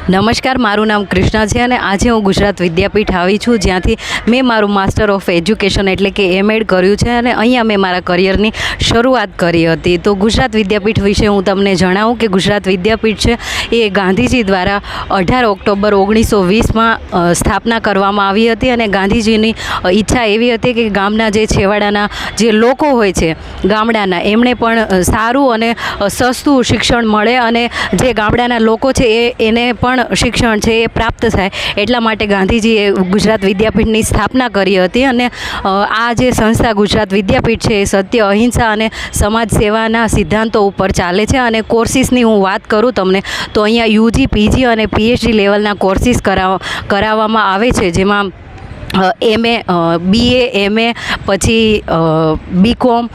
નમસ્કાર, મારું નામ કૃષ્ણા છે અને આજે હું ગુજરાત વિદ્યાપીઠ આવી છું, જ્યાંથી મેં મારું માસ્ટર ઓફ એજ્યુકેશન એટલે કે એમએડ કર્યું છે અને અહીંયા મેં મારા કરિયરની શરૂઆત કરી હતી. તો ગુજરાત વિદ્યાપીઠ વિશે હું તમને જણાવું કે ગુજરાત વિદ્યાપીઠ છે એ ગાંધીજી દ્વારા 18 ઓક્ટોબર 1920માં સ્થાપના કરવામાં આવી હતી અને ગાંધીજીની ઈચ્છા એવી હતી કે ગામના જે છેવાડાના જે લોકો હોય છે ગામડાના, એમણે પણ સારું અને સસ્તું શિક્ષણ મળે અને જે ગામડાના લોકો છે એને પણ શિક્ષણ છે એ પ્રાપ્ત થાય, એટલા માટે ગાંધીજીએ ગુજરાત વિદ્યાપીઠની સ્થાપના કરી હતી. અને આ જે સંસ્થા ગુજરાત વિદ્યાપીઠ છે એ સત્ય, અહિંસા અને સમાજ સેવાના સિદ્ધાંતો ઉપર ચાલે છે. અને કોર્સિસની હું વાત કરું તમને તો અહીંયા યુજી, પીજી અને પીએચડી લેવલના કોર્સિસ કરાવવામાં આવે છે, જેમાં MA, BA, MA, પછી BCom,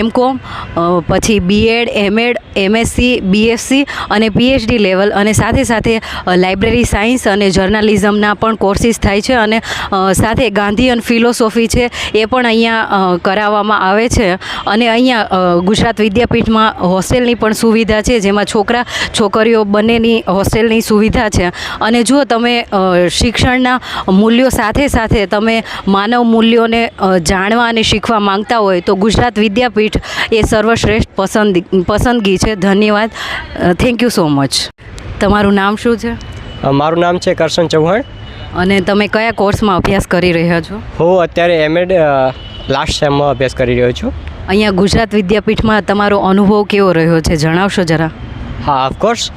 MCom, પછી BEd, MEd, MSc, BSc અને PhD લેવલ, અને સાથે સાથે લાઇબ્રેરી સાયન્સ અને જર્નલિઝમના પણ કોર્સિસ થાય છે. અને સાથે ગાંધીયન ફિલોસોફી છે એ પણ અહીંયા કરાવવામાં આવે છે. અને અહીંયા ગુજરાત વિદ્યાપીઠમાં હોસ્ટેલની પણ સુવિધા છે, જેમાં છોકરા છોકરીઓ બંનેની હોસ્ટેલની સુવિધા છે. અને જો તમે શિક્ષણના મૂલ્યો સાથે સાથે તમે માનવ મૂલ્યોને જાણવા અને શીખવા માંગતા હોય તો ગુજરાત વિદ્યાપીઠ એ સર્વશ્રેષ્ઠ પસંદગી છે. ધન્યવાદ. Thank you so much. તમારું નામ શું છે? મારું નામ છે કરશન ચૌહાણ. અને તમે કયા કોર્સમાં અભ્યાસ કરી રહ્યા છો? હું અત્યારે એમએડ લાસ્ટ સેમમાં અભ્યાસ કરી રહ્યો છું. અહીંયા ગુજરાત વિદ્યાપીઠમાં તમારો અનુભવ કેવો રહ્યો છે, જણાવશો જરા? હા, ઓફકોર્સ.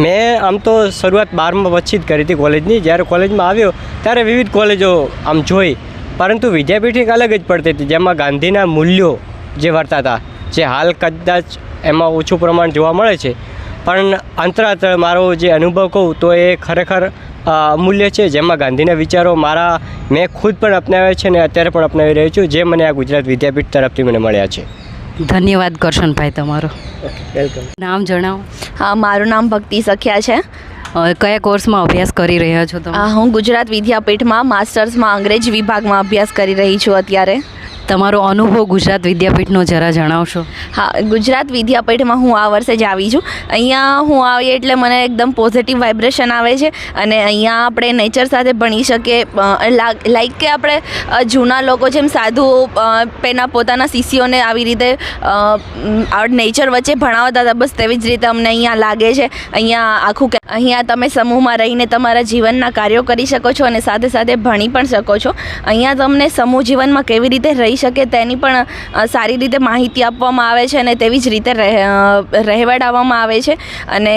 મેં આમ તો શરૂઆત 12માં પછી જ કરી હતી કોલેજની. જ્યારે કોલેજમાં આવ્યો ત્યારે વિવિધ કોલેજો આમ જોઈ, પરંતુ વિદ્યાપીઠ એક અલગ જ પડતી હતી, જેમાં ગાંધીના મૂલ્યો જે વર્તા હતા, જે હાલ કદાચ એમાં ઓછું પ્રમાણ જોવા મળે છે, પણ અંતરાત્ર મારો જે અનુભવ કહું તો એ ખરેખર અમૂલ્ય છે, જેમાં ગાંધીના વિચારો મેં ખુદ પણ અપનાવ્યા છે અને અત્યારે પણ અપનાવી રહ્યો છું, જે મને આ ગુજરાત વિદ્યાપીઠ તરફથી મને મળ્યા છે. ધન્યવાદ કરશનભાઈ તમારો. વેલકમ. નામ જણાવો. હા, મારું નામ ભક્તિ સખ્યા છે. કયા કોર્સમાં અભ્યાસ કરી રહ્યા છો તમે? હું ગુજરાત વિદ્યાપીઠમાં માસ્ટર્સમાં અંગ્રેજી વિભાગમાં અભ્યાસ કરી રહી છું અત્યારે. તમારો અનુભવ ગુજરાત વિદ્યાપીઠનો જરા જણાવશો? હા, ગુજરાત વિદ્યાપીઠમાં હું આ વર્ષે જ આવી છું. અહીંયા હું આવી એટલે મને એકદમ પોઝિટિવ વાઇબ્રેશન આવે છે અને અહીંયા આપણે નેચર સાથે ભણી શકીએ. લાઈક કે આપણે જૂના લોકો જેમ સાધુ પોતાના શિષ્યોને આવી રીતે નેચર વચ્ચે ભણાવતા હતા, બસ તેવી જ રીતે અમને અહીંયા લાગે છે. અહીંયા તમે સમૂહમાં રહીને તમારા જીવનના કાર્યો કરી શકો છો અને સાથે સાથે ભણી પણ શકો છો. અહીંયા તમને સમૂહ જીવનમાં કેવી રીતે રહી શકે તેની પણ સારી રીતે માહિતી આપવામાં આવે છે અને તેવી જ રીતે રહેવાડાવવામાં આવે છે. અને